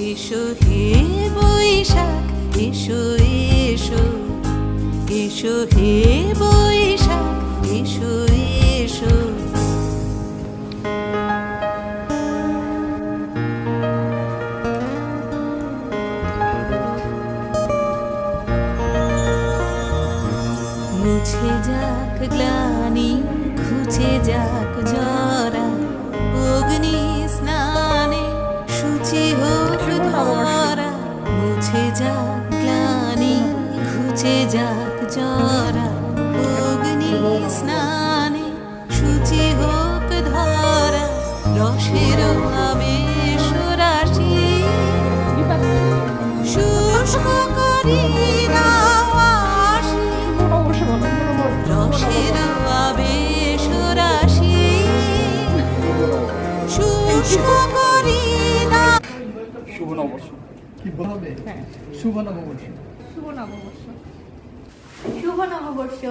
এসো হে বৈশাখ এসো এসো, এসো হে বৈশাখ এসো এসো। মুছে যাক গ্লানি, ঘুচে যাক জরা, অগ্নি স্নানে শুচি হোক ধরা। মুছে যাক গ্লানি, ঘুচে যাক জরা, অগ্নি স্নানে শুচি হোক ধরা। রসের আবেশ রাশি শুষ্ক করি দাও আসি, রসের আবেশ রাশি শুষ্ক করি দাও। শুভ নববর্ষ কি বলবে? হ্যাঁ, শুভ নববর্ষ। শুভ নববর্ষ। শুভ নববর্ষ।